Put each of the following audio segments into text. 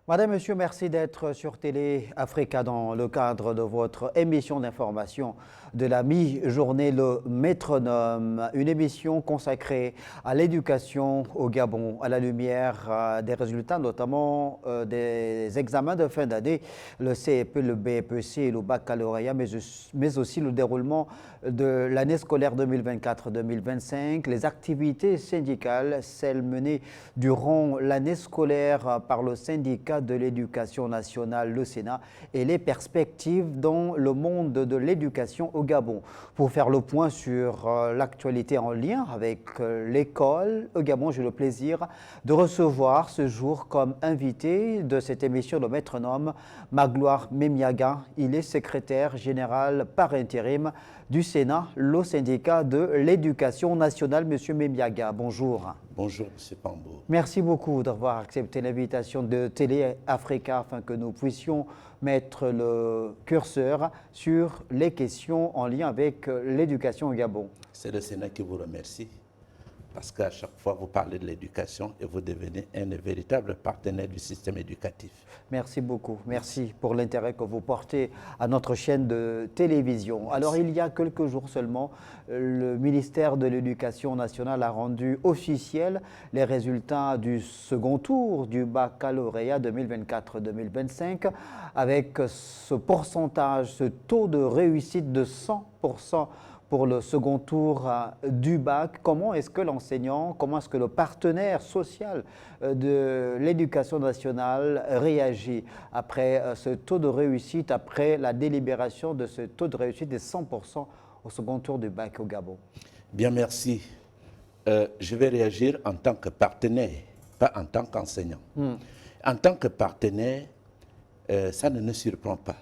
Madame, Monsieur, merci d'être sur Télé Africa dans le cadre de votre émission d'information de la mi-journée Le Métronome, une émission consacrée à l'éducation au Gabon, à la lumière des résultats, notamment des examens de fin d'année, le CEP, le BEPC et le baccalauréat, mais aussi le déroulement de l'année scolaire 2024-2025, les activités syndicales, celles menées durant l'année scolaire par le syndicat de l'éducation nationale, le Sénat, et les perspectives dans le monde de l'éducation au Gabon. Pour faire le point sur l'actualité en lien avec l'école au Gabon, j'ai le plaisir de recevoir ce jour comme invité de cette émission le métronome Magloire Memiaga. Il est secrétaire général par intérim du Sénat, le syndicat de l'éducation nationale. Monsieur Memiaga, bonjour. Bonjour, M. Pambo. Merci beaucoup d'avoir accepté l'invitation de Télé Africa afin que nous puissions mettre le curseur sur les questions en lien avec l'éducation au Gabon. C'est le Sénat qui vous remercie parce qu'à chaque fois vous parlez de l'éducation et vous devenez un véritable partenaire du système éducatif. Merci beaucoup. Merci pour l'intérêt que vous portez à notre chaîne de télévision. Merci. Alors, il y a quelques jours seulement, le ministère de l'Éducation nationale a rendu officiels les résultats du second tour du baccalauréat 2024-2025 avec ce pourcentage, ce taux de réussite de 100% pour le second tour du bac. Comment est-ce que l'enseignant, comment est-ce que le partenaire social de l'éducation nationale réagit après ce taux de réussite, après la délibération de ce taux de réussite de 100% au second tour du bac au Gabon? Bien, merci. Je vais réagir en tant que partenaire, pas en tant qu'enseignant. En tant que partenaire, ça ne nous surprend pas.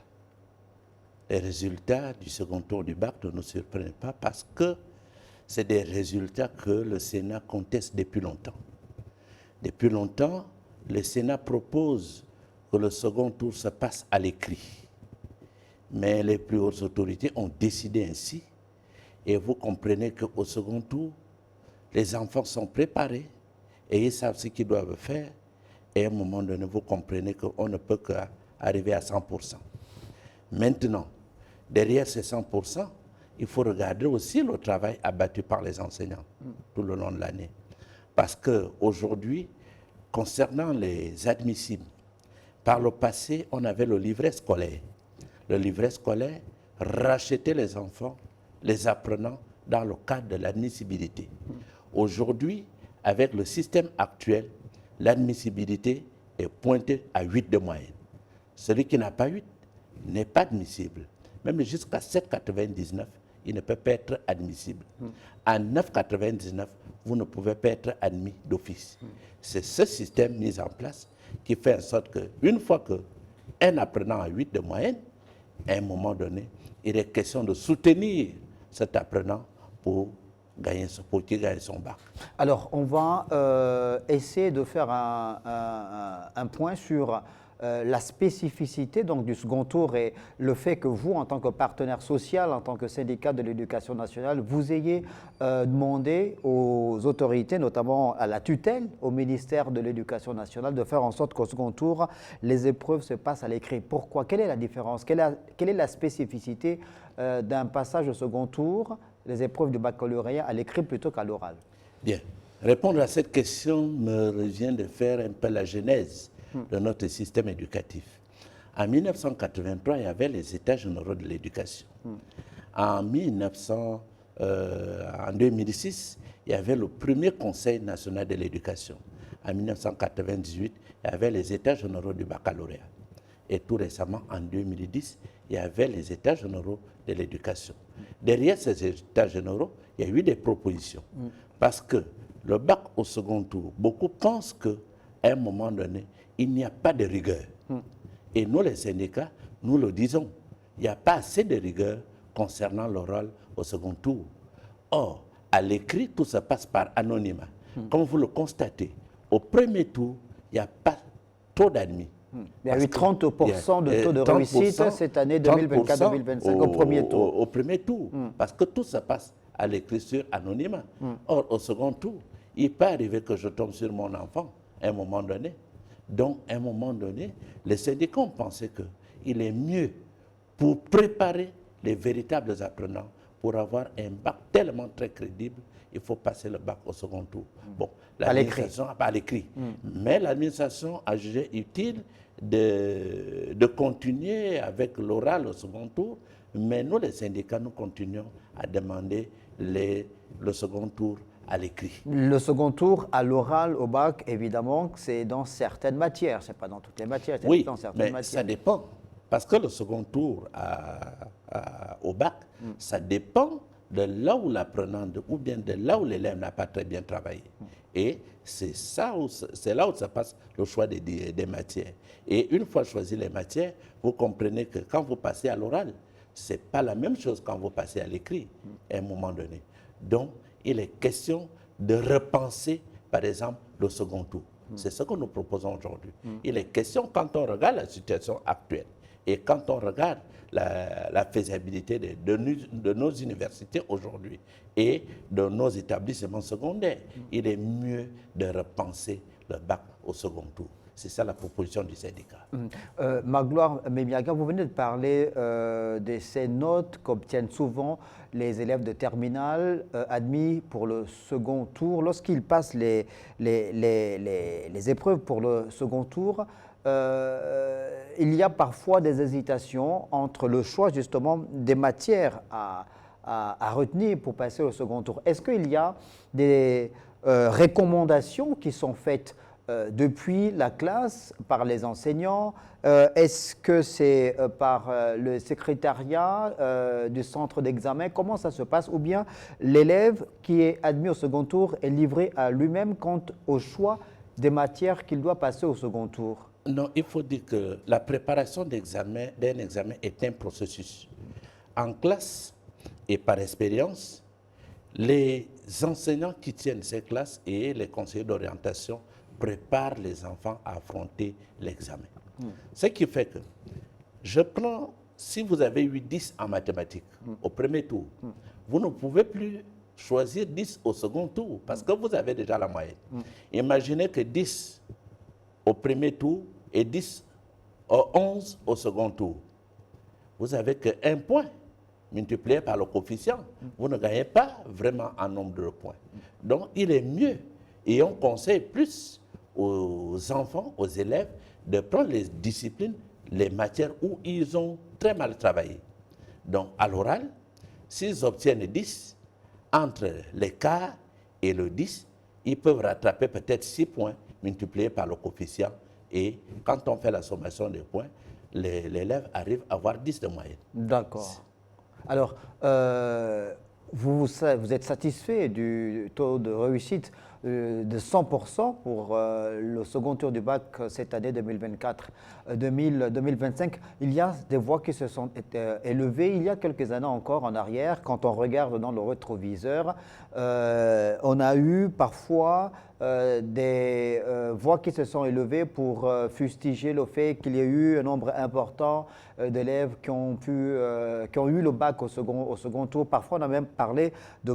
Les résultats du second tour du bac ne nous surprennent pas parce que c'est des résultats que le Sénat conteste depuis longtemps. Depuis longtemps, le Sénat propose que le second tour se passe à l'écrit. Mais les plus hautes autorités ont décidé ainsi. Et vous comprenez qu'au second tour, les enfants sont préparés et ils savent ce qu'ils doivent faire. Et à un moment donné, vous comprenez qu'on ne peut qu'arriver à 100%. Maintenant, derrière ces 100%, il faut regarder aussi le travail abattu par les enseignants tout le long de l'année. Parce qu'aujourd'hui, concernant les admissibles, par le passé, on avait le livret scolaire. Le livret scolaire rachetait les enfants, les apprenants, dans le cadre de l'admissibilité. Aujourd'hui, avec le système actuel, l'admissibilité est pointée à 8 de moyenne. Celui qui n'a pas 8 n'est pas admissible. Même jusqu'à 7,99, il ne peut pas être admissible. À 9,99, vous ne pouvez pas être admis d'office. C'est ce système mis en place qui fait en sorte qu'une fois qu'un apprenant a 8 de moyenne, à un moment donné, il est question de soutenir cet apprenant pour qu'il gagne son bac. Alors, on va essayer de faire un point sur la spécificité donc, du second tour et le fait que vous, en tant que partenaire social, en tant que syndicat de l'éducation nationale, vous ayez demandé aux autorités, notamment à la tutelle, au ministère de l'Éducation nationale, de faire en sorte qu'au second tour, les épreuves se passent à l'écrit. Pourquoi? Quelle est la différence? Quelle est la spécificité d'un passage au second tour, les épreuves du baccalauréat à l'écrit plutôt qu'à l'oral? Bien. Répondre à cette question me revient de faire un peu la genèse de notre système éducatif. En 1983, il y avait les États généraux de l'éducation. En 2006, il y avait le premier Conseil national de l'éducation. En 1998, il y avait les États généraux du baccalauréat. Et tout récemment, en 2010, il y avait les États généraux de l'éducation. Derrière ces États généraux, il y a eu des propositions. Parce que le bac au second tour, beaucoup pensent qu'à un moment donné, il n'y a pas de rigueur. Et nous, les syndicats, nous le disons, il n'y a pas assez de rigueur concernant l'oral au second tour. Or, à l'écrit, tout se passe par anonymat. Comme vous le constatez, au premier tour, il n'y a pas trop d'admis. Il y a eu 30% de taux de réussite cette année 2024-2025 au premier tour. Au premier tour, parce que tout se passe à l'écriture anonymat. Or, au second tour, il peut arriver que je tombe sur mon enfant à un moment donné. Donc, à un moment donné, les syndicats ont pensé qu'il est mieux pour préparer les véritables apprenants, pour avoir un bac tellement très crédible, il faut passer le bac au second tour. Bon, l'administration, pas à l'écrit. Mais l'administration a jugé utile de continuer avec l'oral au second tour, mais nous, les syndicats, nous continuons à demander le second tour à l'écrit. Le second tour à l'oral, au bac, évidemment, c'est dans certaines matières. Ce n'est pas dans toutes les matières, c'est oui, dans certaines mais matières. Ça dépend. Parce que le second tour au bac, ça dépend de là où l'apprenant, ou bien de là où l'élève n'a pas très bien travaillé. Et c'est là où ça passe le choix des matières. Et une fois choisi les matières, vous comprenez que quand vous passez à l'oral, ce n'est pas la même chose quand vous passez à l'écrit, à un moment donné. Donc, il est question de repenser, par exemple, le second tour. C'est ce que nous proposons aujourd'hui. Il est question, quand on regarde la situation actuelle, et quand on regarde la faisabilité de nos universités aujourd'hui et de nos établissements secondaires, il est mieux de repenser le bac au second tour. C'est ça la proposition du syndicat. Magloire Mémiaga, vous venez de parler de ces notes qu'obtiennent souvent les élèves de terminale admis pour le second tour. Lorsqu'ils passent les épreuves pour le second tour, il y a parfois des hésitations entre le choix justement des matières à retenir pour passer au second tour. Est-ce qu'il y a des recommandations qui sont faites depuis la classe par les enseignants? Est-ce que c'est par le secrétariat du centre d'examen? Comment ça se passe? Ou bien l'élève qui est admis au second tour est livré à lui-même quant au choix des matières qu'il doit passer au second tour? Non, il faut dire que la préparation d'un examen est un processus. En classe et par expérience, les enseignants qui tiennent ces classes et les conseillers d'orientation préparent les enfants à affronter l'examen. Ce qui fait que, si vous avez eu 10 en mathématiques au premier tour, vous ne pouvez plus choisir 10 au second tour parce que vous avez déjà la moyenne. Imaginez que 10 au premier tour et 11 au second tour. Vous n'avez qu'un point multiplié par le coefficient. Vous ne gagnez pas vraiment en nombre de points. Donc, il est mieux, et on conseille plus aux enfants, aux élèves, de prendre les disciplines, les matières où ils ont très mal travaillé. Donc, à l'oral, s'ils obtiennent 10, entre les quarts et le 10, ils peuvent rattraper peut-être 6 points multipliés par le coefficient. Et quand on fait la sommation des points, l'élève arrive à avoir 10 de moyenne. D'accord. Alors, vous êtes satisfait du taux de réussite de 100% pour le second tour du bac cette année 2024-2025. Il y a des voix qui se sont élevées il y a quelques années encore en arrière. Quand on regarde dans le rétroviseur, on a eu parfois des voix qui se sont élevées pour fustiger le fait qu'il y ait eu un nombre important d'élèves qui ont eu le bac au second tour. Parfois, on a même parlé de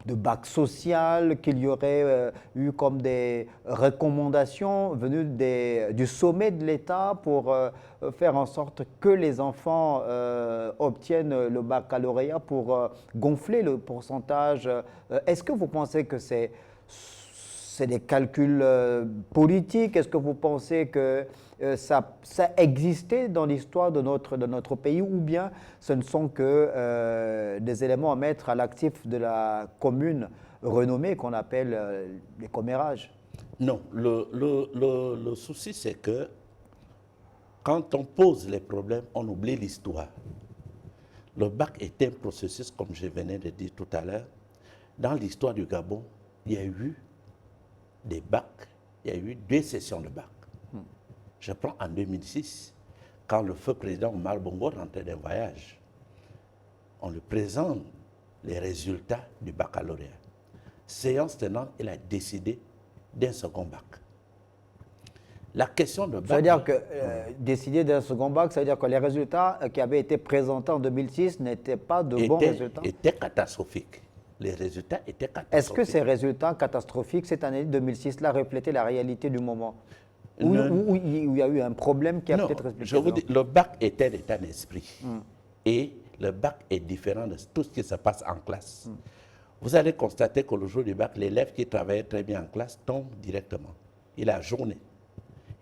bac social, qu'il y aurait eu comme des recommandations venues du sommet de l'État pour faire en sorte que les enfants obtiennent le baccalauréat pour gonfler le pourcentage. Est-ce que vous pensez que c'est des calculs politiques? Est-ce que vous pensez que ça existait dans l'histoire de notre pays, ou bien ce ne sont que des éléments à mettre à l'actif de la commune renommée qu'on appelle les commérages? Non, le souci c'est que quand on pose les problèmes, on oublie l'histoire. Le bac est un processus, comme je venais de dire tout à l'heure. Dans l'histoire du Gabon, il y a eu des bacs, il y a eu 2 sessions de bac. Je prends en 2006, quand le feu président Omar Bongo rentrait d'un voyage, on lui présente les résultats du baccalauréat. Séance tenante, il a décidé d'un second bac. La question de bac... Ça veut dire que décider d'un second bac, ça veut dire que les résultats qui avaient été présentés en 2006 n'étaient pas de bons résultats? Étaient catastrophiques. Les résultats étaient catastrophiques. Est-ce que ces résultats catastrophiques cette année 2006-là reflétaient la réalité du moment? où il y a eu un problème qui a peut-être expliqué je vous ça. dis, le bac est un état d'esprit. Et le bac est différent de tout ce qui se passe en classe. Vous allez constater que le jour du bac, l'élève qui travaillait très bien en classe tombe directement. Il a journée.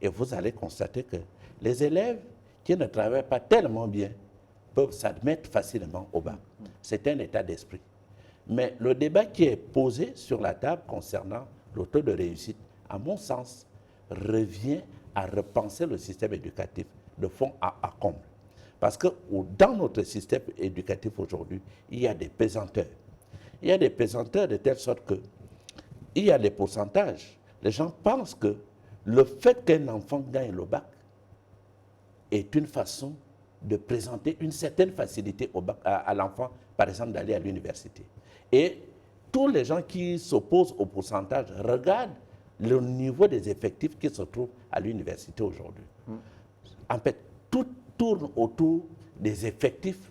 Et vous allez constater que les élèves qui ne travaillent pas tellement bien peuvent s'admettre facilement au bac. C'est un état d'esprit. Mais le débat qui est posé sur la table concernant le taux de réussite, à mon sens, revient à repenser le système éducatif de fond à comble. Parce que dans notre système éducatif aujourd'hui, il y a des pesanteurs. Il y a des pesanteurs de telle sorte que il y a des pourcentages. Les gens pensent que le fait qu'un enfant gagne le bac est une façon de présenter une certaine facilité au bac, à l'enfant, par exemple, d'aller à l'université. Et tous les gens qui s'opposent au pourcentage regardent le niveau des effectifs qui se trouvent à l'université aujourd'hui. En fait, tout tourne autour des effectifs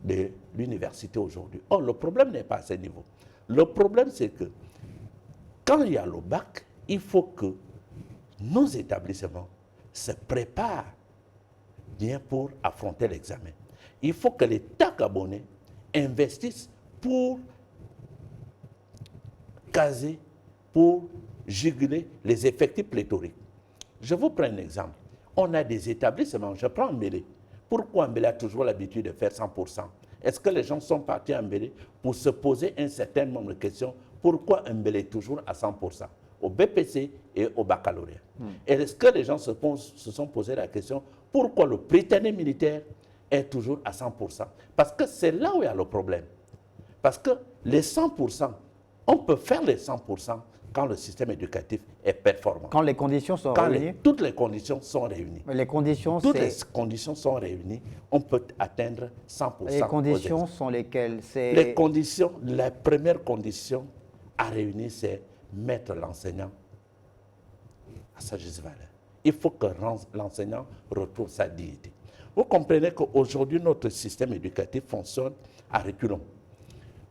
de l'université aujourd'hui. Or, le problème n'est pas à ce niveau. Le problème, c'est que quand il y a le bac, il faut que nos établissements se préparent bien pour affronter l'examen. Il faut que l'État gabonais investisse pour caser, pour juguler les effectifs pléthoriques. Je vous prends un exemple. On a des établissements, je prends Mbélé. Pourquoi Mbélé a toujours l'habitude de faire 100%? Est-ce que les gens sont partis à Mbélé pour se poser un certain nombre de questions? Pourquoi Mbélé est toujours à 100% au BPC et au baccalauréat? Est-ce que les gens se sont posé la question pourquoi le Britannique militaire est toujours à 100%? Parce que c'est là où il y a le problème. Parce que les 100%, on peut faire les 100% quand le système éducatif est performant. Quand les conditions sont réunies? Toutes les conditions sont réunies. Les conditions, toutes les conditions sont réunies, on peut atteindre 100%. Les conditions sont lesquelles? Les conditions, la première condition à réunir, c'est mettre l'enseignant à sa juste valeur. Il faut que l'enseignant retrouve sa dignité. Vous comprenez qu'aujourd'hui, notre système éducatif fonctionne à reculons.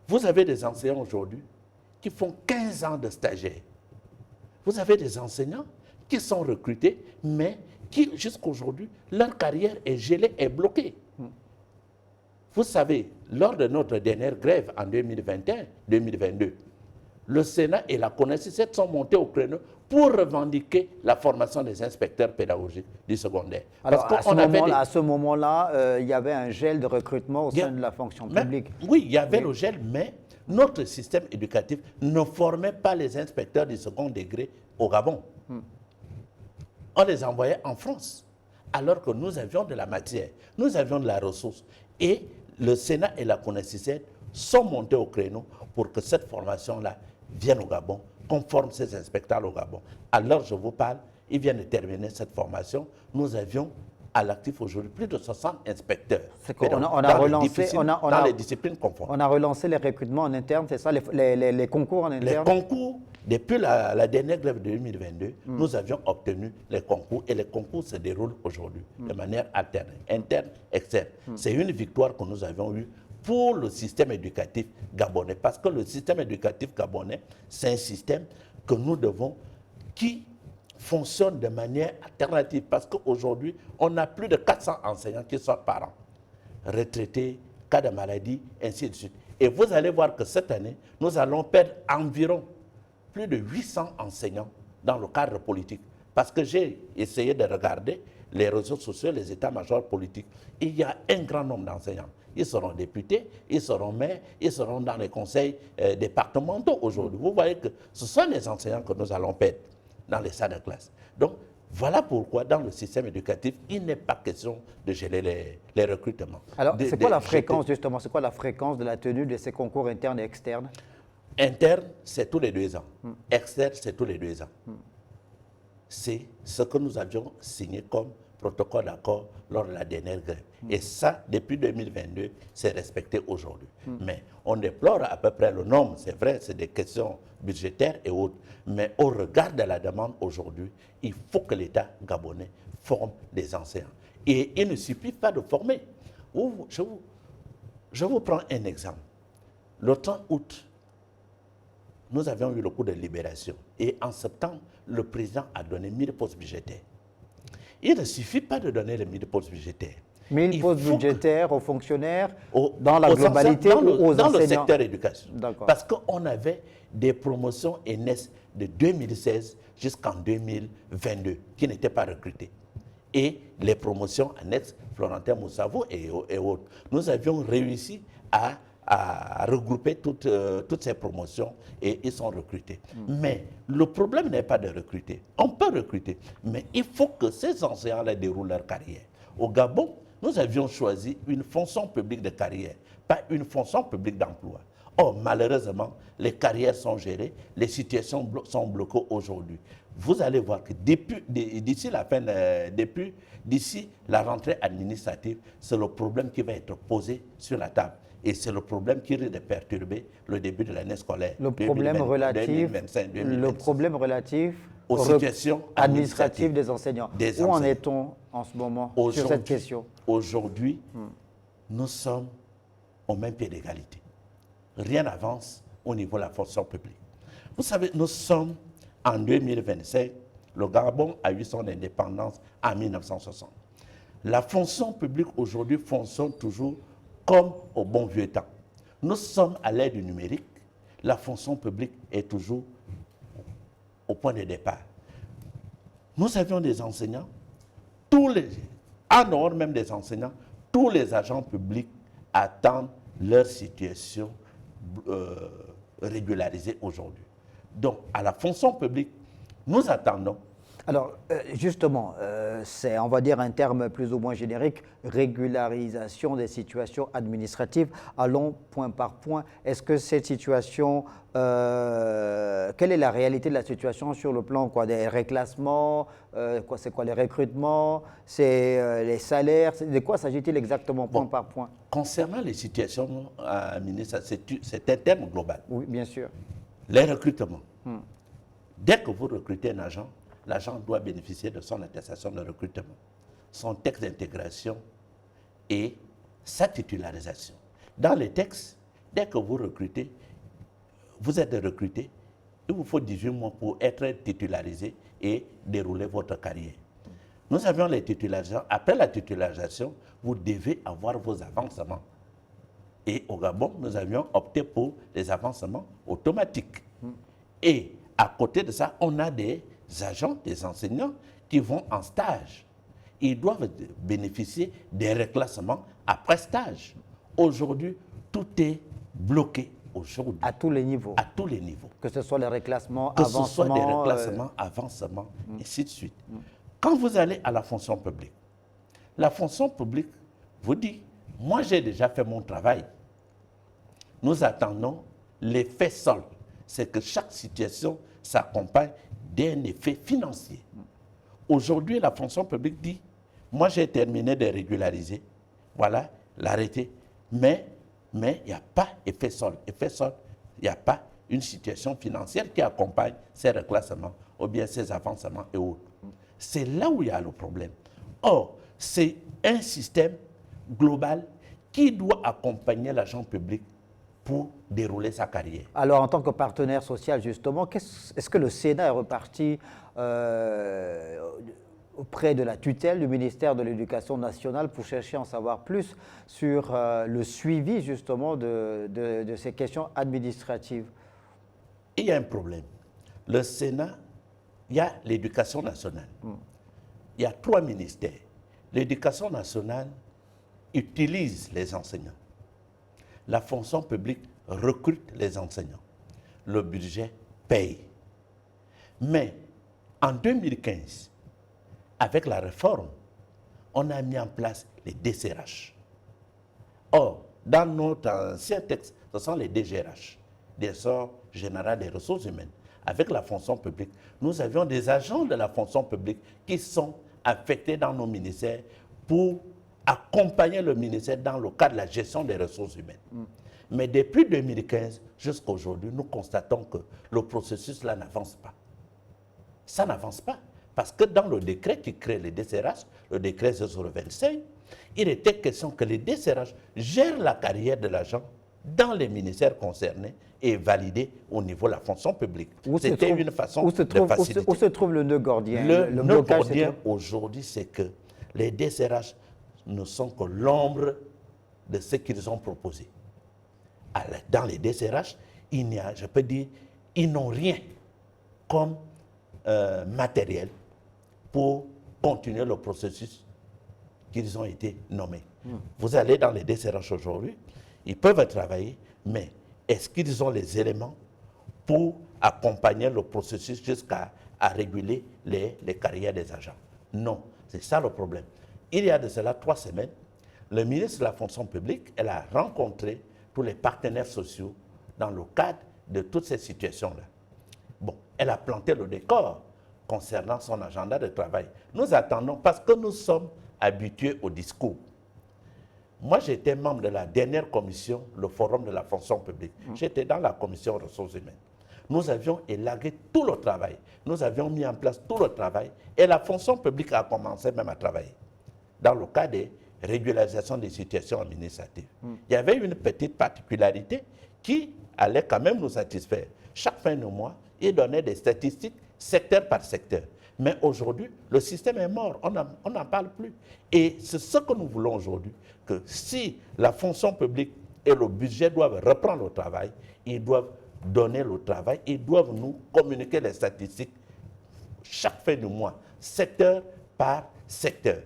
Vous avez des enseignants aujourd'hui qui font 15 ans de stagiaires. Vous avez des enseignants qui sont recrutés, mais qui, jusqu'à aujourd'hui, leur carrière est gelée, est bloquée. Vous savez, lors de notre dernière grève en 2021-2022, le Sénat et la CONESICET sont montés au créneau pour revendiquer la formation des inspecteurs pédagogiques du secondaire. Alors, à ce moment-là, il y avait un gel de recrutement au sein de la fonction publique. Oui, il y avait le gel, mais notre système éducatif ne formait pas les inspecteurs du second degré au Gabon. On les envoyait en France, alors que nous avions de la matière, nous avions de la ressource. Et le Sénat et la CONESICET sont montés au créneau pour que cette formation-là vienne au Gabon, qu'on forme ces inspecteurs au Gabon. Alors, je vous parle, ils viennent de terminer cette formation. Nous avions à l'actif aujourd'hui plus de 60 inspecteurs. Dans les disciplines confondues. On a relancé les recrutements en interne, c'est ça, les concours en interne? Les concours, depuis la dernière grève de 2022, nous avions obtenu les concours et les concours se déroulent aujourd'hui de manière alterne, interne, externe. C'est une victoire que nous avions eue pour le système éducatif gabonais. Parce que le système éducatif gabonais, c'est un système que nous devons, qui fonctionne de manière alternative. Parce qu'aujourd'hui, on a plus de 400 enseignants qui sont parents, retraités, cas de maladie, ainsi de suite. Et vous allez voir que cette année, nous allons perdre environ plus de 800 enseignants dans le cadre politique. Parce que j'ai essayé de regarder les réseaux sociaux, les états-majors politiques. Il y a un grand nombre d'enseignants. Ils seront députés, ils seront maires, ils seront dans les conseils départementaux aujourd'hui. Vous voyez que ce sont les enseignants que nous allons perdre dans les salles de classe. Donc, voilà pourquoi dans le système éducatif, il n'est pas question de geler les recrutements. Alors, c'est quoi la fréquence justement? C'est quoi la fréquence de la tenue de ces concours internes et externes? Interne, c'est tous les 2 ans. Externe, c'est tous les 2 ans. C'est ce que nous avions signé comme protocole d'accord lors de la dernière grève. Et ça, depuis 2022, c'est respecté aujourd'hui. Mais on déplore à peu près le nombre, c'est vrai, c'est des questions budgétaires et autres. Mais au regard de la demande aujourd'hui, il faut que l'État gabonais forme des enseignants. Et il ne suffit pas de former. Je vous prends un exemple. Le 30 août nous avions eu le coup de libération. Et en septembre, le président a donné 1000 postes budgétaires. Il ne suffit pas de donner les 1000 postes budgétaires. 1000 postes budgétaires aux fonctionnaires Au- dans la au globalité sens- dans ou aux dans le enseignants? secteur éducation. D'accord. Parce qu'on avait des promotions ENES de 2016 jusqu'en 2022 qui n'étaient pas recrutées. Et les promotions annexes, Florentin Moussavo et autres. Nous avions réussi à regrouper toutes ces promotions et ils sont recrutés. Mais le problème n'est pas de recruter. On peut recruter, mais il faut que ces enseignants-là déroulent leur carrière. Au Gabon, nous avions choisi une fonction publique de carrière, pas une fonction publique d'emploi. Or, malheureusement, les carrières sont gérées, les situations sont bloquées aujourd'hui. Vous allez voir que d'ici la rentrée administrative, c'est le problème qui va être posé sur la table. Et c'est le problème qui risque de perturber le début de l'année scolaire. Le problème 2025, 2026. aux situations administratives des enseignants. Des Où en enseignants. est-on en ce moment sur cette question? Aujourd'hui, nous sommes au même pied d'égalité. Rien n'avance au niveau de la fonction publique. Vous savez, nous sommes en 2025. Le Gabon a eu son indépendance en 1960. La fonction publique aujourd'hui fonctionne toujours comme au bon vieux temps. Nous sommes à l'ère du numérique. La fonction publique est toujours au point de départ. Nous avions des enseignants, en dehors même des enseignants, tous les agents publics attendent leur situation régularisée aujourd'hui. Donc, à la fonction publique, nous attendons. Alors, justement, c'est, on va dire, un terme plus ou moins générique, régularisation des situations administratives. Allons point par point. Est-ce que cette situation, quelle est la réalité de la situation sur le plan des reclassements, c'est quoi les recrutements, c'est les salaires, de quoi s'agit-il exactement, point par point? Concernant les situations administratives, c'est un terme global. Oui, bien sûr. Les recrutements. Dès que vous recrutez un agent, l'agent doit bénéficier de son attestation de recrutement, son texte d'intégration et sa titularisation. Dans les textes, dès que vous recrutez, vous êtes recruté, il vous faut 18 mois pour être titularisé et dérouler votre carrière. Nous avions les titularisations. Après la titularisation, vous devez avoir vos avancements. Et au Gabon, nous avions opté pour les avancements automatiques. Et à côté de ça, on a des agents, des enseignants qui vont en stage. Ils doivent bénéficier des reclassements après stage. Aujourd'hui, tout est bloqué. Aujourd'hui, À tous les niveaux. à tous les niveaux. Que ce soit les reclassements, Que ce soit des avancements. reclassements, avancements, et ainsi de suite. Quand vous allez à la fonction publique, la fonction publique vous dit, moi j'ai déjà fait mon travail. Nous attendons l'effet sol. C'est que chaque situation s'accompagne d'un effet financier. Aujourd'hui, la fonction publique dit, moi j'ai terminé de régulariser, voilà l'arrêté, mais il n'y a pas effet sol. Effet sol, il n'y a pas une situation financière qui accompagne ces reclassements ou bien ces avancements et autres. C'est là où il y a le problème. Or, c'est un système global qui doit accompagner l'agent public pour dérouler sa carrière. Alors, en tant que partenaire social, justement, est-ce que le Sénat est reparti auprès de la tutelle du ministère de l'Éducation nationale pour chercher à en savoir plus sur le suivi, justement, de ces questions administratives? Il y a un problème. Le Sénat, il y a l'Éducation nationale. Il y a 3 ministères. L'Éducation nationale utilise les enseignants. La fonction publique recrute les enseignants. Le budget paye. Mais en 2015, avec la réforme, on a mis en place les DCRH. Or, dans notre ancien texte, ce sont les DGRH, Direction générale des ressources humaines. Avec la fonction publique, nous avions des agents de la fonction publique qui sont affectés dans nos ministères pour accompagner le ministère dans le cadre de la gestion des ressources humaines. Mais depuis 2015 jusqu'à aujourd'hui, nous constatons que le processus là n'avance pas. Ça n'avance pas. Parce que dans le décret qui crée les DCRH, le décret 025, il était question que les DCRH gèrent la carrière de l'agent dans les ministères concernés et validé au niveau de la fonction publique. C'était une façon de faciliter. Où se trouve le nœud gordien? Le nœud gordien aujourd'hui, c'est que les DCRH ne sont que l'ombre de ce qu'ils ont proposé. Dans les DCRH, il n'y a, je peux dire, ils n'ont rien comme matériel pour continuer le processus qu'ils ont été nommés. Vous allez dans les DCRH aujourd'hui, ils peuvent travailler, mais est-ce qu'ils ont les éléments pour accompagner le processus jusqu'à réguler les carrières des agents? Non, c'est ça le problème. Il y a de cela 3 semaines, le ministre de la fonction publique, elle a rencontré tous les partenaires sociaux dans le cadre de toutes ces situations-là. Bon, elle a planté le décor concernant son agenda de travail. Nous attendons parce que nous sommes habitués au discours. Moi, j'étais membre de la dernière commission, le Forum de la fonction publique. J'étais dans la commission ressources humaines. Nous avions élagué tout le travail. Nous avions mis en place tout le travail et la fonction publique a commencé même à travailler dans le cas des régularisations des situations administratives. Il y avait une petite particularité qui allait quand même nous satisfaire. Chaque fin de mois, il donnait des statistiques secteur par secteur. Mais aujourd'hui, le système est mort, on n'en parle plus. Et c'est ce que nous voulons aujourd'hui, que si la fonction publique et le budget doivent reprendre le travail, ils doivent donner le travail, ils doivent nous communiquer les statistiques chaque fin de mois, secteur par secteur.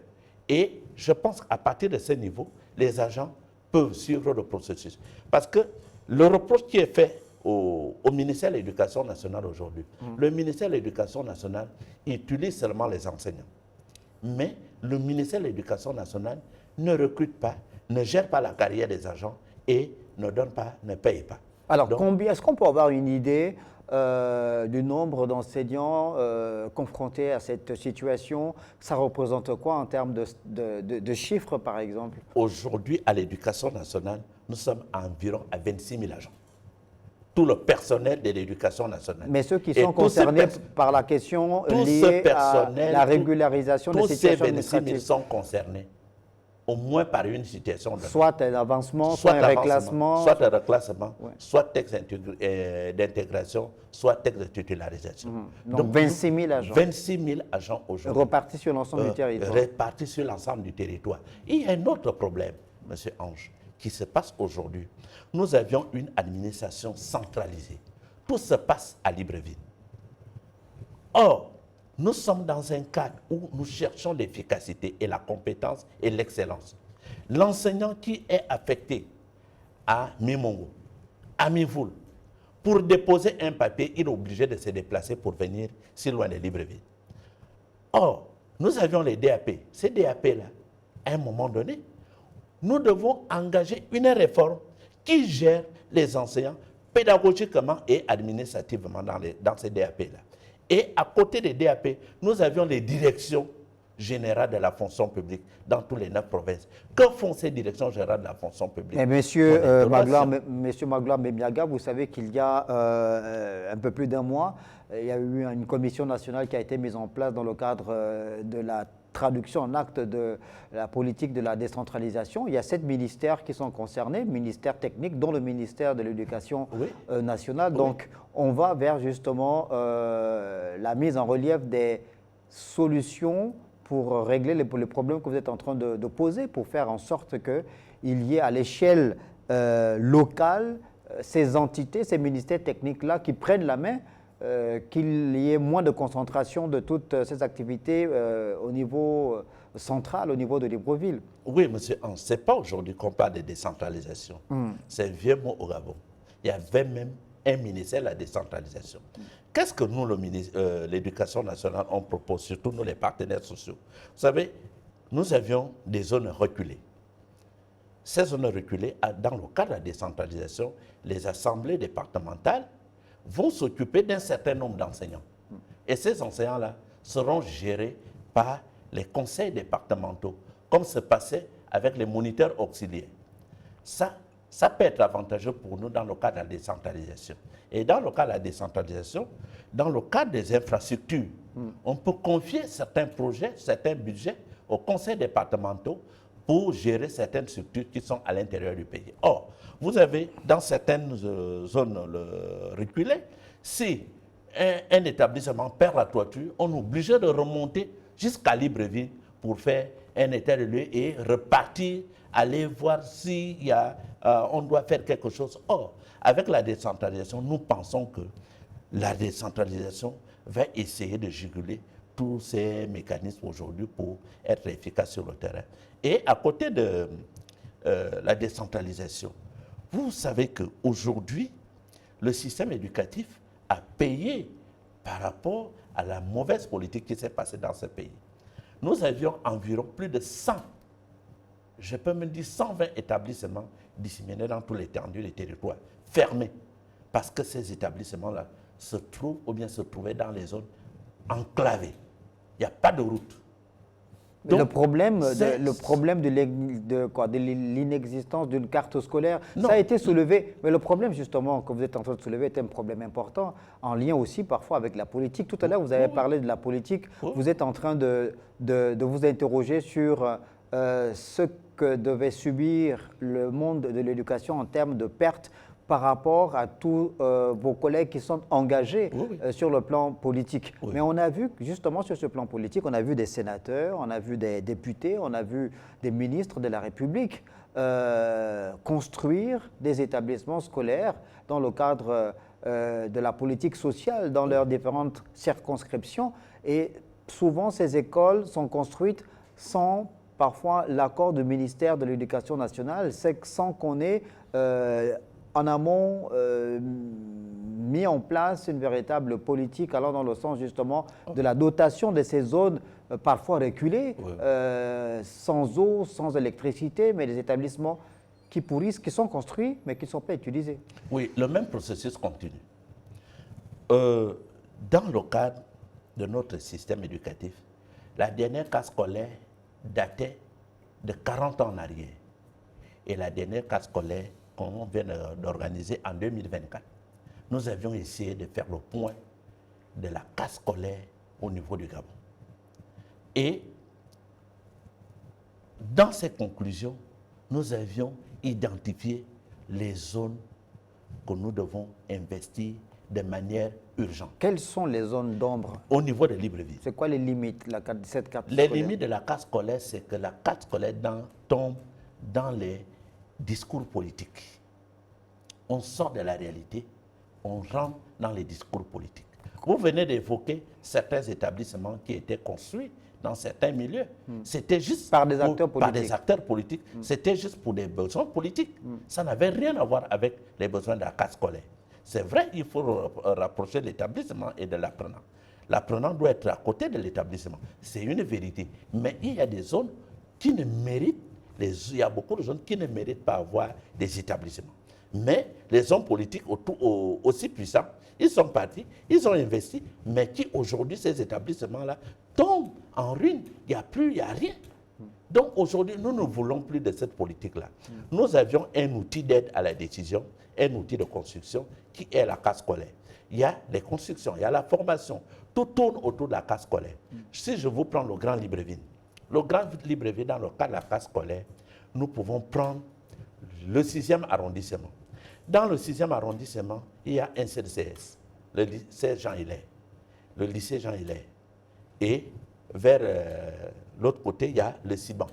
Et je pense qu'à partir de ce niveau, les agents peuvent suivre le processus. Parce que le reproche qui est fait au ministère de l'Éducation nationale aujourd'hui, le ministère de l'Éducation nationale utilise seulement les enseignants. Mais le ministère de l'Éducation nationale ne recrute pas, ne gère pas la carrière des agents et ne donne pas, ne paye pas. Alors, est-ce qu'on peut avoir une idée du nombre d'enseignants confrontés à cette situation? Ça représente quoi en termes de chiffres, par exemple? Aujourd'hui, à l'Éducation nationale, nous sommes environ à 26 000 agents. Tout le personnel de l'Éducation nationale. Mais ceux qui sont concernés par la question liée à la régularisation des situations administratives. Tous ces 26 000 sont concernés, au moins par une situation. Soit un avancement, soit un reclassement. Soit un reclassement, soit texte d'intégration, soit texte de titularisation. Donc 26 000 agents. 26 000 agents aujourd'hui. Repartis sur l'ensemble du territoire. Répartis sur l'ensemble du territoire. Il y a un autre problème, M. Ange, qui se passe aujourd'hui. Nous avions une administration centralisée. Tout se passe à Libreville. Or, nous sommes dans un cadre où nous cherchons l'efficacité et la compétence et l'excellence. L'enseignant qui est affecté à Mimongo, à Mivoul, pour déposer un papier, il est obligé de se déplacer pour venir si loin de Libreville. Or, nous avions les DAP. Ces DAP-là, à un moment donné, nous devons engager une réforme qui gère les enseignants pédagogiquement et administrativement dans ces DAP-là. Et à côté des DAP, nous avions les directions générales de la fonction publique dans toutes les 9 provinces. Que font ces directions générales de la fonction publique? Et monsieur Magloire Mémiaga, vous savez qu'il y a un peu plus d'un mois, il y a eu une commission nationale qui a été mise en place dans le cadre de la traduction en acte de la politique de la décentralisation. Il y a 7 ministères qui sont concernés, ministères techniques, dont le ministère de l'Éducation nationale. Donc, on va vers justement la mise en relief des solutions pour régler les problèmes que vous êtes en train de poser, pour faire en sorte qu'il y ait à l'échelle locale ces entités, ces ministères techniques-là qui prennent la main, qu'il y ait moins de concentration de toutes ces activités au niveau central, au niveau de Libreville. Oui, monsieur Hans, ce n'est pas aujourd'hui qu'on parle de décentralisation. C'est un vieux mot au Gabon. Il y avait même un ministère de la décentralisation. Qu'est-ce que nous, l'Éducation nationale, on propose, surtout nous, les partenaires sociaux? Vous savez, nous avions des zones reculées. Ces zones reculées, dans le cadre de la décentralisation, les assemblées départementales vont s'occuper d'un certain nombre d'enseignants. Et ces enseignants-là seront gérés par les conseils départementaux, comme se passait avec les moniteurs auxiliaires. Ça peut être avantageux pour nous dans le cadre de la décentralisation. Et dans le cadre de la décentralisation, dans le cadre des infrastructures, on peut confier certains projets, certains budgets aux conseils départementaux pour gérer certaines structures qui sont à l'intérieur du pays. Or, vous avez dans certaines zones reculées, si un établissement perd la toiture, on est obligé de remonter jusqu'à Libreville pour faire un état de lieu et repartir, aller voir si on doit faire quelque chose. Or, avec la décentralisation, nous pensons que la décentralisation va essayer de juguler tous ces mécanismes aujourd'hui pour être efficace sur le terrain. Et à côté de la décentralisation, vous savez qu'aujourd'hui, le système éducatif a payé par rapport à la mauvaise politique qui s'est passée dans ce pays. Nous avions environ plus de 100, je peux me dire 120 établissements disséminés dans tout l'étendue des territoires, fermés, parce que ces établissements-là se trouvent ou bien se trouvaient dans les zones enclavées. Il n'y a pas de route. Donc, le problème de l'inexistence d'une carte scolaire, non, ça a été soulevé. Mais le problème, justement, que vous êtes en train de soulever, est un problème important, en lien aussi parfois avec la politique. Tout à l'heure, vous avez parlé de la politique. Vous êtes en train de vous interroger sur ce que devait subir le monde de l'éducation en termes de pertes par rapport à tous vos collègues qui sont engagés sur le plan politique. Mais on a vu, justement, sur ce plan politique, on a vu des sénateurs, on a vu des députés, on a vu des ministres de la République construire des établissements scolaires dans le cadre de la politique sociale, dans leurs différentes circonscriptions. Et souvent, ces écoles sont construites sans parfois l'accord du ministère de l'Éducation nationale, sans qu'on ait en amont mis en place une véritable politique allant dans le sens justement de la dotation de ces zones parfois reculées, sans eau, sans électricité, mais des établissements qui pourrissent, qui sont construits mais qui ne sont pas utilisés. Oui, le même processus continue. Dans le cadre de notre système éducatif, la dernière case scolaire datait de 40 ans en arrière. Et la dernière case scolaire qu'on vient d'organiser en 2024, nous avions essayé de faire le point de la case scolaire au niveau du Gabon. Et dans ces conclusions, nous avions identifié les zones que nous devons investir de manière urgente. Quelles sont les zones d'ombre? Au niveau de Libreville. C'est quoi les limites de cette carte Les scolaire? limites de la carte scolaire, c'est que la carte scolaire tombe dans les discours politiques. On sort de la réalité, on rentre dans les discours politiques. Vous venez d'évoquer certains établissements qui étaient construits dans certains milieux. C'était juste par des acteurs politiques. C'était juste pour des besoins politiques. Ça n'avait rien à voir avec les besoins de la carte scolaire. C'est vrai, il faut rapprocher l'établissement et de l'apprenant. L'apprenant doit être à côté de l'établissement. C'est une vérité. Mais il y a des zones qui ne méritent, il y a beaucoup de zones qui ne méritent pas avoir des établissements. Mais les hommes politiques aussi puissants, ils sont partis, ils ont investi, mais qui aujourd'hui, ces établissements-là, tombent en ruine. Il n'y a rien. Donc aujourd'hui, nous ne voulons plus de cette politique-là. Nous avions un outil d'aide à la décision, un outil de construction qui est la case scolaire. Il y a les constructions, il y a la formation. Tout tourne autour de la case scolaire. Si je vous prends le Grand Libreville, dans le cas de la case scolaire, nous pouvons prendre le 6e arrondissement. Dans le 6e arrondissement, il y a un CDCS, le lycée Jean Hilaire. Le lycée Jean Hilaire. Et vers l'autre côté, il y a le Siban,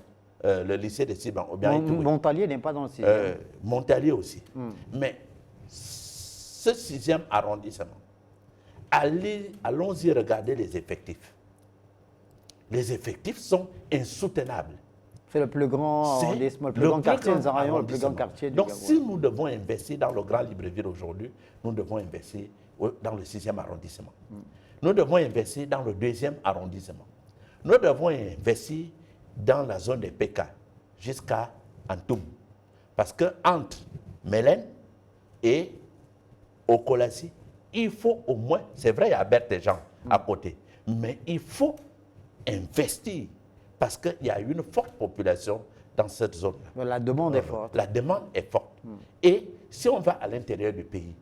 le lycée de Siban. Montalier n'est pas dans le 6e. Montalier aussi. Mais ce 6e arrondissement, allons-y regarder les effectifs. Les effectifs sont insoutenables. C'est le plus grand arrondissement, le plus grand quartier du Gabon. Donc, si nous devons investir dans le Grand Libreville aujourd'hui, nous devons investir dans le 6e arrondissement. Nous devons investir dans le 2e arrondissement. Nous devons investir dans la zone des PK jusqu'à Antoum. Parce qu'entre Mélène et Okolassi, il faut au moins, c'est vrai, il y a Berthéjean à côté, mais il faut investir parce qu'il y a une forte population dans cette zone-là. La demande est forte. La demande est forte. Et si on va à l'intérieur du pays,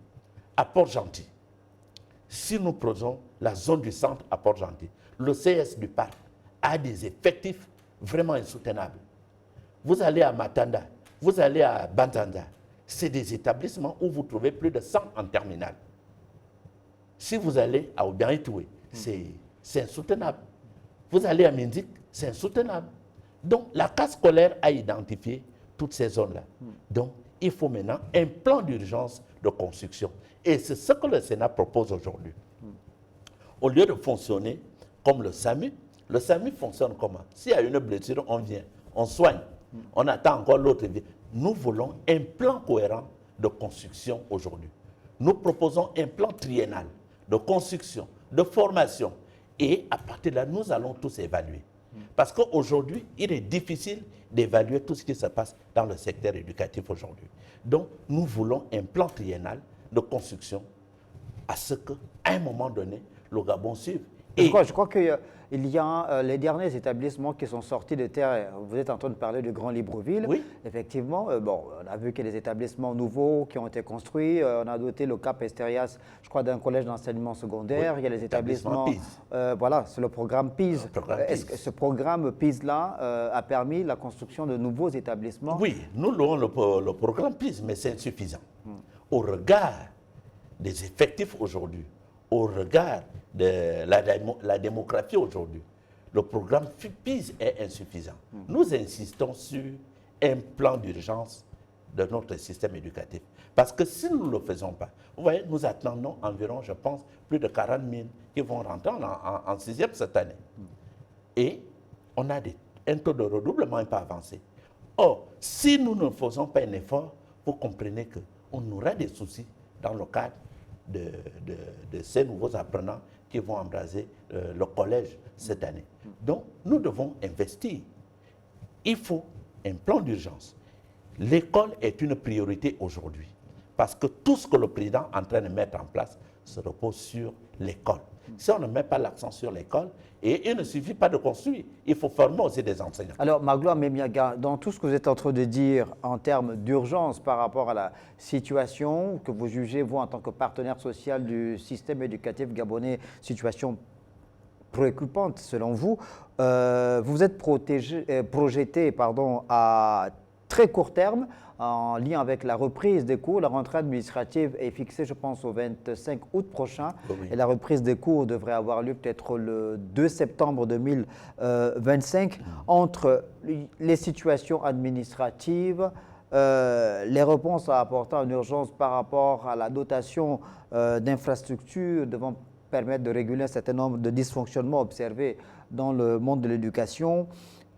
à Port-Gentil, si nous prenons la zone du centre à Port-Gentil, le CS du parc a des effectifs vraiment insoutenables. vous allez à Matanda, vous allez à Bantanda. C'est des établissements où vous trouvez plus de 100 en terminale. Si vous allez à Obiaritoué, c'est insoutenable. Vous allez à Mindik, c'est insoutenable. Donc, la case scolaire a identifié toutes ces zones-là. Donc, il faut maintenant un plan d'urgence de construction. Et c'est ce que le Sénat propose aujourd'hui. Au lieu de fonctionner comme le SAMU fonctionne comment? S'il y a une blessure, on vient, on soigne, on attend encore l'autre. Nous voulons un plan cohérent de construction aujourd'hui. Nous proposons un plan triennal de construction, de formation. Et à partir de là, nous allons tous évaluer. Parce qu'aujourd'hui, il est difficile d'évaluer tout ce qui se passe dans le secteur éducatif aujourd'hui. Donc, nous voulons un plan triennal de construction à ce qu'à un moment donné, le Gabon suive. Et je crois qu'il y a les derniers établissements qui sont sortis de terre. Vous êtes en train de parler du Grand Libreville. Oui. Effectivement, bon, on a vu qu'il y a des établissements nouveaux qui ont été construits. On a doté le Cap Esterias, je crois, d'un collège d'enseignement secondaire. Oui. Il y a les établissements. Voilà, c'est le programme PIS. Est-ce que ce programme PIS-là a permis la construction de nouveaux établissements? Oui, nous louons le programme PIS, mais c'est insuffisant. Au regard des effectifs aujourd'hui, au regard de la démographie aujourd'hui, le programme PIS est insuffisant. Nous insistons sur un plan d'urgence de notre système éducatif. Parce que si nous ne le faisons pas, vous voyez, nous attendons environ, je pense, plus de 40 000 qui vont rentrer en sixième cette année. Et on a un taux de redoublement un peu avancé. Or, si nous ne faisons pas un effort, vous comprenez qu'on aura des soucis dans le cadre de ces nouveaux apprenants qui vont embraser le collège cette année. Donc, nous devons investir. Il faut un plan d'urgence. L'école est une priorité aujourd'hui parce que tout ce que le président est en train de mettre en place se repose sur l'école. Si on ne met pas l'accent sur l'école, et il ne suffit pas de construire, il faut former aussi des enseignants. Alors, Magloire Memiaga, dans tout ce que vous êtes en train de dire en termes d'urgence par rapport à la situation que vous jugez, vous, en tant que partenaire social du système éducatif gabonais, situation préoccupante selon vous, vous êtes projeté à très court terme, en lien avec la reprise des cours. La rentrée administrative est fixée, je pense, au 25 août prochain. Oui. Et la reprise des cours devrait avoir lieu peut-être le 2 septembre 2025. Entre les situations administratives, les réponses à apporter en urgence par rapport à la dotation d'infrastructures devant permettre de réguler un certain nombre de dysfonctionnements observés dans le monde de l'éducation.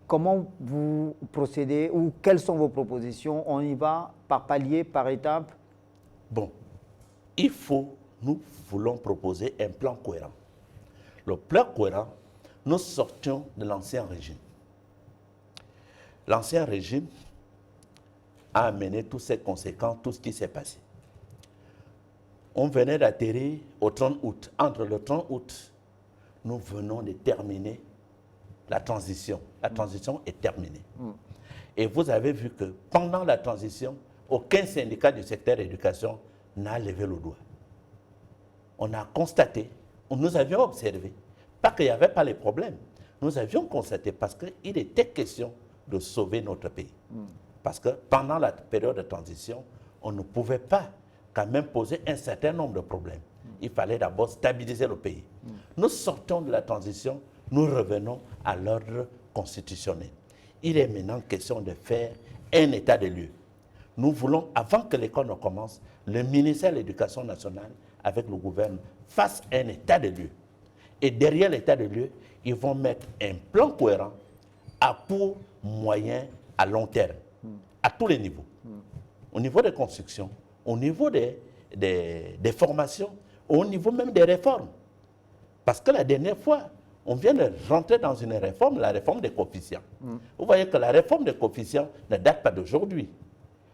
Comment vous procédez ou quelles sont vos propositions? On y va par palier, par étape? Bon, nous voulons proposer un plan cohérent. Le plan cohérent, nous sortions de l'ancien régime. L'ancien régime a amené tous ses conséquences, tout ce qui s'est passé. On venait d'atterrir au 30 août. Entre le 30 août, nous venons de terminer la transition. La transition est terminée. Et vous avez vu que pendant la transition, aucun syndicat du secteur éducation n'a levé le doigt. On a constaté, nous avions observé, pas qu'il n'y avait pas les problèmes, nous avions constaté parce qu'il était question de sauver notre pays. Parce que pendant la période de transition, on ne pouvait pas quand même poser un certain nombre de problèmes. Il fallait d'abord stabiliser le pays. Nous sortons de la transition, nous revenons à l'ordre constitutionnel. Il est maintenant question de faire un état des lieux. Nous voulons, avant que l'école ne commence, le ministère de l'Éducation nationale, avec le gouvernement, fasse un état des lieux. Et derrière l'état des lieux, ils vont mettre un plan cohérent à court, moyen, à long terme, à tous les niveaux. Au niveau des constructions, au niveau des formations, au niveau même des réformes. Parce que la dernière fois, on vient de rentrer dans une réforme, la réforme des coefficients. Vous voyez que la réforme des coefficients ne date pas d'aujourd'hui.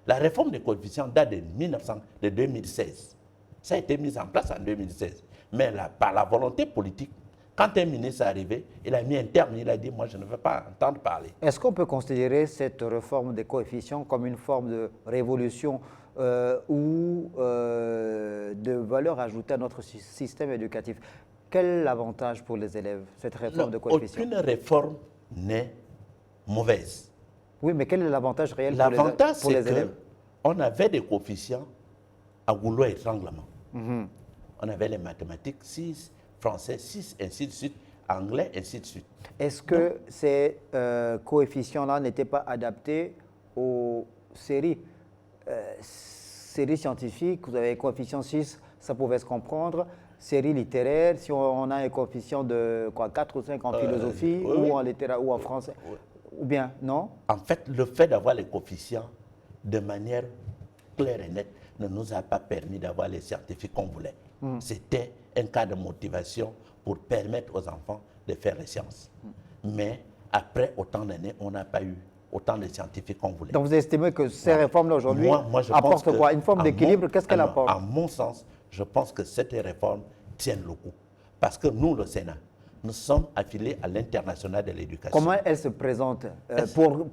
La réforme des coefficients date de 2016. Ça a été mis en place en 2016. Mais par la volonté politique, quand un ministre est arrivé, il a mis un terme, il a dit « moi je ne veux pas entendre parler ». Est-ce qu'on peut considérer cette réforme des coefficients comme une forme de révolution ou de valeur ajoutée à notre système éducatif? Quel avantage pour les élèves, cette réforme de coefficients? Aucune réforme n'est mauvaise. Oui, mais quel est l'avantage réel L'avantage, pour les c'est élèves? qu'on avait des coefficients à goulot étranglement. On avait les mathématiques 6, français 6, ainsi de suite, anglais, ainsi de suite. Est-ce que ces coefficients-là n'étaient pas adaptés aux séries séries scientifiques? Vous avez coefficient 6, ça pouvait se comprendre. Séries littéraires, si on a un coefficient de quoi, 4 ou 5 en philosophie oui, ou oui. en littérature ou en français, ou bien non? En fait, le fait d'avoir les coefficients de manière claire et nette ne nous a pas permis d'avoir les scientifiques qu'on voulait. C'était un cas de motivation pour permettre aux enfants de faire les sciences. Mais après autant d'années, on n'a pas eu autant de scientifiques qu'on voulait. Donc vous estimez que ces réformes-là aujourd'hui Je pense apportent que, quoi? Une forme d'équilibre? Qu'est-ce qu'elle apporte? À mon sens, je pense que cette réforme tient le coup. Parce que nous, le Sénat, nous sommes affiliés à l'international de l'éducation. Comment elle se présente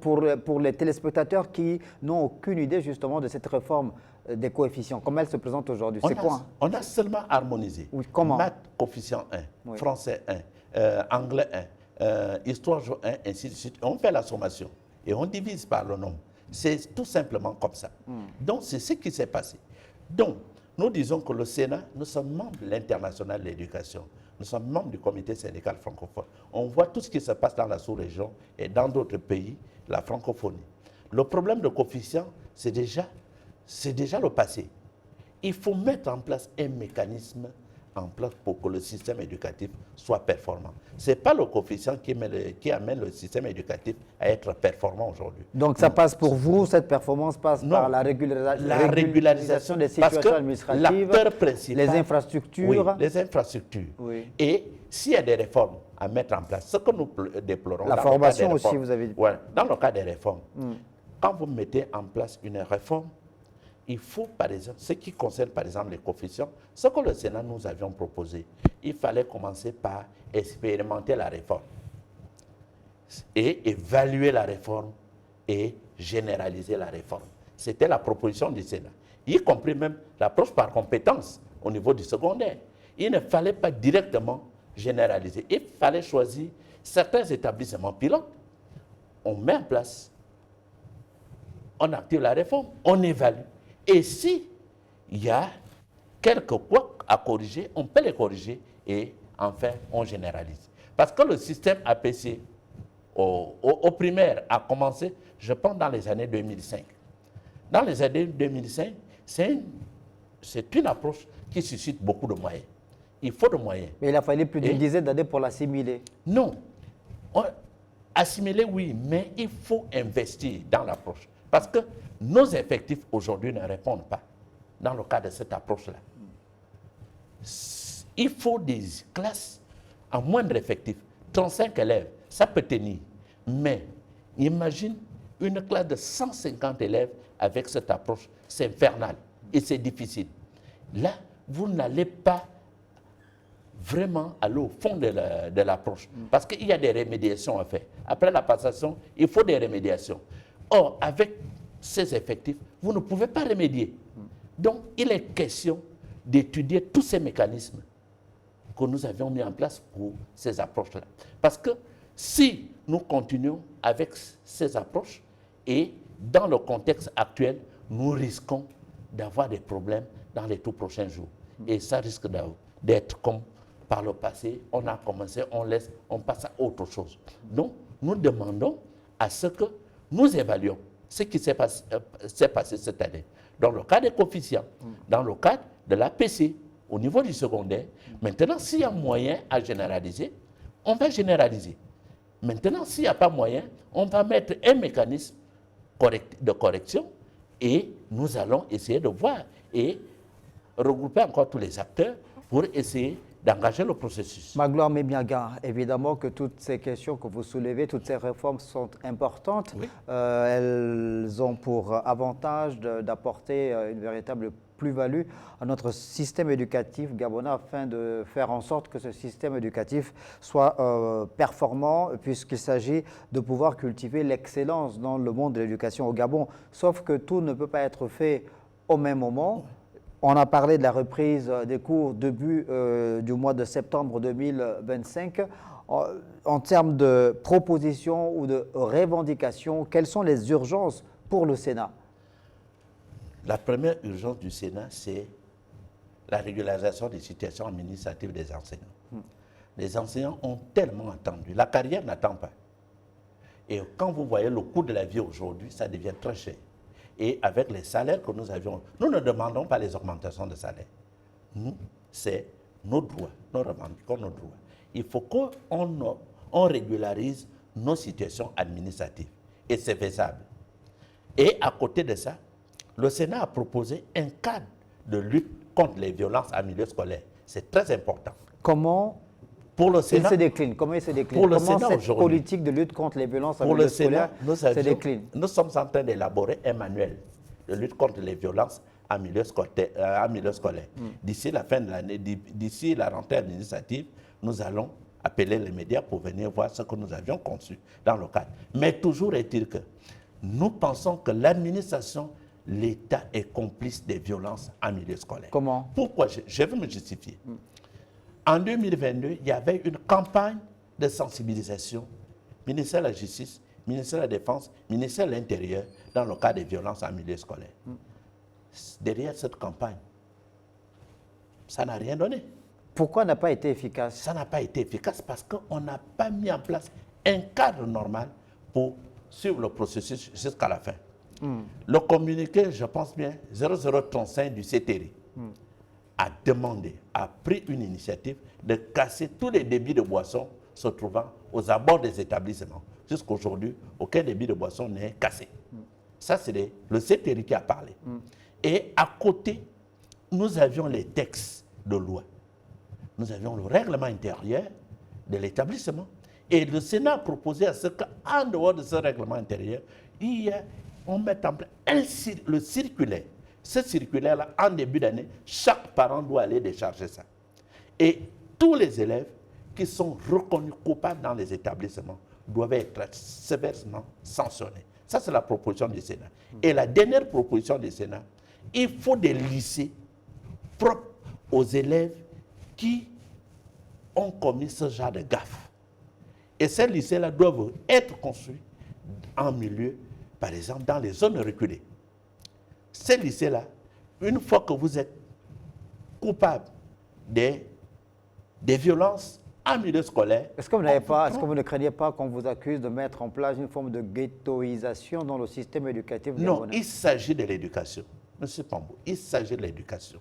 pour les téléspectateurs qui n'ont aucune idée justement de cette réforme des coefficients? Comment elle se présente aujourd'hui? C'est quoi? On a seulement harmonisé. Oui, comment? Maths, coefficient 1, Oui. français 1, anglais 1, histoire 1, ainsi de suite. On fait la sommation et on divise par le nombre. C'est tout simplement comme ça. Donc, c'est ce qui s'est passé. Donc, nous disons que le Sénat, nous sommes membres de l'international de l'éducation. Nous sommes membres du comité syndical francophone. On voit tout ce qui se passe dans la sous-région et dans d'autres pays, la francophonie. Le problème de coefficient, c'est déjà le passé. Il faut mettre en place un mécanisme pour que le système éducatif soit performant. Ce n'est pas le coefficient qui amène le système éducatif à être performant aujourd'hui. Donc ça passe pour vous, cette performance passe par la régularisation des situations administratives, les infrastructures. Oui, les infrastructures. Oui. Et s'il y a des réformes à mettre en place, ce que nous déplorons. La formation aussi, vous avez dit. Ouais, dans le cas des réformes, quand vous mettez en place une réforme, il faut, par exemple, ce qui concerne, par exemple, les coefficients, ce que le Sénat nous avions proposé, il fallait commencer par expérimenter la réforme et évaluer la réforme et généraliser la réforme. C'était la proposition du Sénat, y compris même l'approche par compétence au niveau du secondaire. Il ne fallait pas directement généraliser. Il fallait choisir certains établissements pilotes. On met en place, on active la réforme, on évalue. Et si il y a quelques points à corriger, on peut les corriger et enfin on généralise. Parce que le système APC au primaire a commencé, je pense, dans les années 2005. Dans les années 2005, c'est une approche qui suscite beaucoup de moyens. Il faut de moyens. Mais il a fallu plus d'une dizaine d'années pour l'assimiler. Non. Assimiler, oui, mais il faut investir dans l'approche. Parce que nos effectifs aujourd'hui ne répondent pas dans le cadre de cette approche-là. Il faut des classes à moindre effectif. 35 élèves, ça peut tenir. Mais imagine une classe de 150 élèves avec cette approche. C'est infernal et c'est difficile. Là, vous n'allez pas vraiment aller au fond de l'approche. Parce qu'il y a des rémédiations à faire. Après la passation, il faut des rémédiations. Or, avec ces effectifs, vous ne pouvez pas remédier. Donc, il est question d'étudier tous ces mécanismes que nous avions mis en place pour ces approches-là. Parce que si nous continuons avec ces approches et dans le contexte actuel, nous risquons d'avoir des problèmes dans les tout prochains jours. Et ça risque d'être comme par le passé, on a commencé, on laisse, on passe à autre chose. Donc, nous demandons à ce que nous évaluions ce qui s'est passé cette année. Dans le cas des coefficients, dans le cadre de l'APC, au niveau du secondaire. Maintenant, s'il y a moyen à généraliser, on va généraliser. Maintenant, s'il n'y a pas moyen, on va mettre un mécanisme de correction et nous allons essayer de voir et regrouper encore tous les acteurs pour essayer d'engager le processus. Magloire Mébiaga, évidemment que toutes ces questions que vous soulevez, toutes ces réformes sont importantes. Oui. Elles ont pour avantage d'apporter une véritable plus-value à notre système éducatif gabonais afin de faire en sorte que ce système éducatif soit performant puisqu'il s'agit de pouvoir cultiver l'excellence dans le monde de l'éducation au Gabon. Sauf que tout ne peut pas être fait au même moment. On a parlé de la reprise des cours début du mois de septembre 2025. en termes de propositions ou de revendications, quelles sont les urgences pour le Sénat? La première urgence du Sénat, c'est la régularisation des situations administratives des enseignants. Les enseignants ont tellement attendu. La carrière n'attend pas. Et quand vous voyez le coût de la vie aujourd'hui, ça devient très cher. Et avec les salaires que nous avions, nous ne demandons pas les augmentations de salaire. Nous, c'est nos droits, nous revendiquons nos droits. Il faut qu'on régularise nos situations administratives. Et c'est faisable. Et à côté de ça, le Sénat a proposé un cadre de lutte contre les violences en milieu scolaire. C'est très important. Comment pour le Sénat, il se décline? Comment il se décline? Pour le Comment Sénat cette politique de lutte contre les violences en milieu scolaire se décline? Nous sommes en train d'élaborer un manuel de lutte contre les violences en milieu scolaire. D'ici la fin de l'année, d'ici la rentrée administrative, nous allons appeler les médias pour venir voir ce que nous avions conçu dans le cadre. Mais toujours est-il que nous pensons que l'administration, l'État est complice des violences en milieu scolaire. Comment? Pourquoi? Je veux me justifier. En 2022, il y avait une campagne de sensibilisation, ministère de la Justice, ministère de la Défense, ministère de l'Intérieur, dans le cas des violences en milieu scolaire. Derrière cette campagne, ça n'a rien donné. Pourquoi n'a pas été efficace? Ça n'a pas été efficace parce qu'on n'a pas mis en place un cadre normal pour suivre le processus jusqu'à la fin. Le communiqué, je pense bien, 0035 du CTRI a demandé, a pris une initiative de casser tous les débits de boissons se trouvant aux abords des établissements. Jusqu'à aujourd'hui, aucun débit de boisson n'est cassé. Ça, c'est le CTRI qui a parlé. Et à côté, nous avions les textes de loi. Nous avions le règlement intérieur de l'établissement. Et le Sénat a proposé à ce qu'en dehors de ce règlement intérieur, on mette en place le circulaire. Ce circulaire-là, en début d'année, chaque parent doit aller décharger ça. Et tous les élèves qui sont reconnus coupables dans les établissements doivent être sévèrement sanctionnés. Ça, c'est la proposition du Sénat. Et la dernière proposition du Sénat, il faut des lycées propres aux élèves qui ont commis ce genre de gaffe. Et ces lycées-là doivent être construits en milieu, par exemple, dans les zones reculées. Ces lycées-là, une fois que vous êtes coupable des violences en milieu scolaire... Est-ce que vous ne craignez pas qu'on vous accuse de mettre en place une forme de ghettoisation dans le système éducatif gabonais? Non, il s'agit de l'éducation. M. Pambou, il s'agit de l'éducation.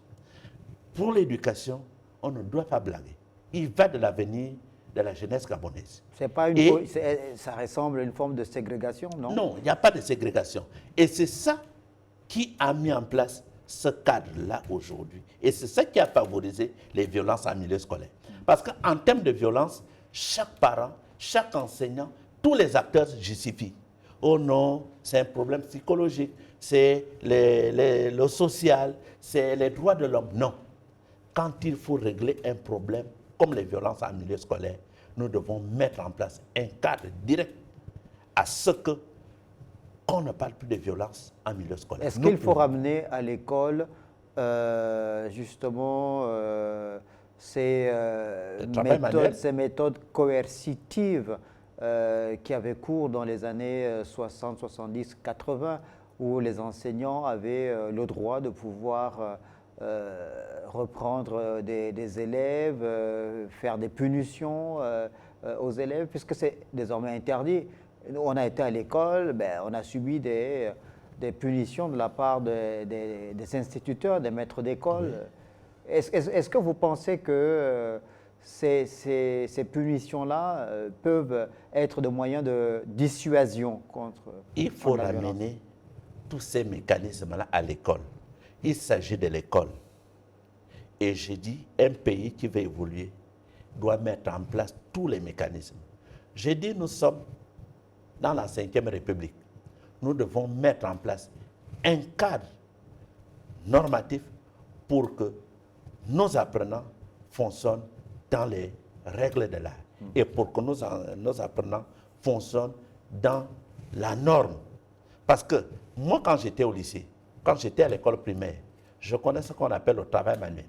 Pour l'éducation, on ne doit pas blaguer. Il va de l'avenir de la jeunesse gabonaise. Ça ressemble à une forme de ségrégation, non? Non, il n'y a pas de ségrégation. Et c'est ça qui a mis en place ce cadre-là aujourd'hui. Et c'est ça qui a favorisé les violences en milieu scolaire. Parce qu'en termes de violence, chaque parent, chaque enseignant, tous les acteurs justifient. Oh non, c'est un problème psychologique, c'est le social, c'est les droits de l'homme. Non. Quand il faut régler un problème comme les violences en milieu scolaire, nous devons mettre en place un cadre direct à ce qu'on ne parle plus de violence en milieu scolaire. Est-ce qu'il faut ramener à l'école justement ces méthodes coercitives qui avaient cours dans les années 60, 70, 80, où les enseignants avaient le droit de pouvoir reprendre des élèves, faire des punitions aux élèves, puisque c'est désormais interdit. Nous, on a été à l'école, on a subi des punitions de la part des instituteurs, des maîtres d'école. Oui. Est-ce que vous pensez que ces punitions-là peuvent être des moyens de dissuasion contre Il faut ramener tous ces mécanismes-là à l'école. Il s'agit de l'école. Et j'ai dit, un pays qui veut évoluer doit mettre en place tous les mécanismes. J'ai dit, nous sommes dans la 5e République. Nous devons mettre en place un cadre normatif pour que nos apprenants fonctionnent dans les règles de l'art et pour que nos apprenants fonctionnent dans la norme. Parce que moi, quand j'étais au lycée, quand j'étais à l'école primaire, je connais ce qu'on appelle le travail manuel.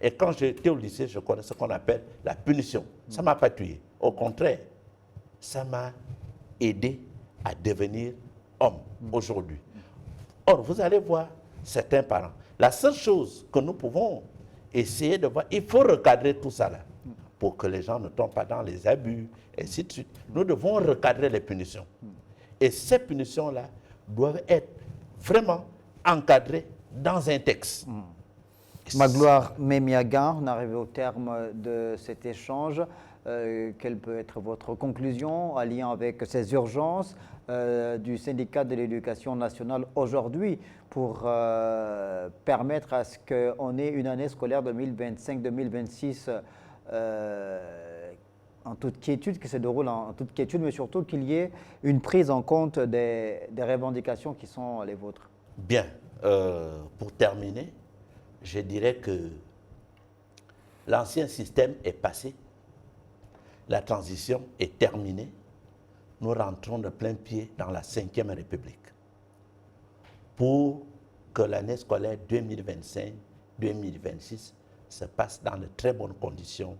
Et quand j'étais au lycée, je connais ce qu'on appelle la punition. Ça ne m'a pas tué. Au contraire, ça m'a aidé à devenir homme aujourd'hui. Or, vous allez voir certains parents. La seule chose que nous pouvons essayer de voir, il faut recadrer tout ça là, pour que les gens ne tombent pas dans les abus, et ainsi de suite. Nous devons recadrer les punitions. Et ces punitions-là doivent être vraiment encadrées dans un texte. Magloire Mémiaga, on arrive au terme de cet échange. Quelle peut être votre conclusion en lien avec ces urgences du syndicat de l'éducation nationale aujourd'hui pour permettre à ce qu'on ait une année scolaire 2025-2026 en toute quiétude, qui se déroule en toute quiétude, mais surtout qu'il y ait une prise en compte des revendications qui sont les vôtres? Bien, pour terminer, je dirais que l'ancien système est passé, la transition est terminée, nous rentrons de plein pied dans la 5e République. Pour que l'année scolaire 2025-2026 se passe dans de très bonnes conditions,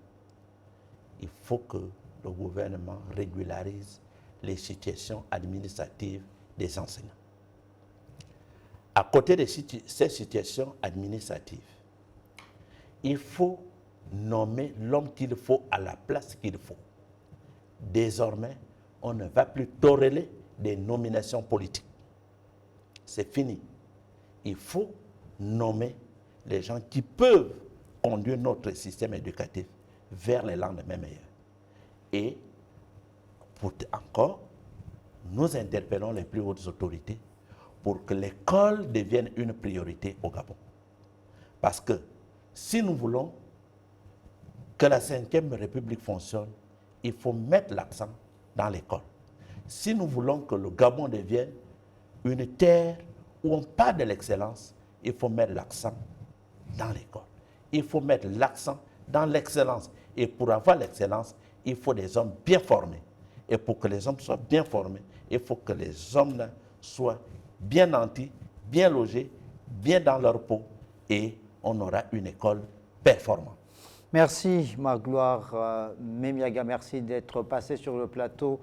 il faut que le gouvernement régularise les situations administratives des enseignants. À côté de ces situations administratives, il faut nommer l'homme qu'il faut à la place qu'il faut. Désormais, on ne va plus tolérer des nominations politiques. C'est fini. Il faut nommer les gens qui peuvent conduire notre système éducatif vers les lendemains meilleurs. Et encore, nous interpellons les plus hautes autorités pour que l'école devienne une priorité au Gabon. Parce que si nous voulons que la 5e République fonctionne, il faut mettre l'accent dans l'école. Si nous voulons que le Gabon devienne une terre où on parle de l'excellence, il faut mettre l'accent dans l'école. Il faut mettre l'accent dans l'excellence. Et pour avoir l'excellence, il faut des hommes bien formés. Et pour que les hommes soient bien formés, il faut que les hommes soient bien nantis, bien logés, bien dans leur peau, et on aura une école performante. Merci Magloire Mémiaga, merci d'être passé sur le plateau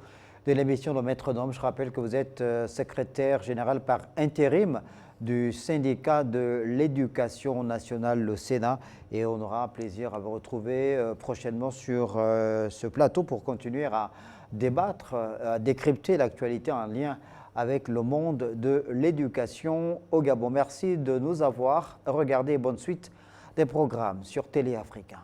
de l'émission Le Maître d'Homme. Je rappelle que vous êtes secrétaire général par intérim du syndicat de l'éducation nationale, le Sénat, et on aura plaisir à vous retrouver prochainement sur ce plateau pour continuer à débattre, à décrypter l'actualité en lien avec le monde de l'éducation au Gabon. Merci de nous avoir regardé. Bonne suite des programmes sur Télé Africain.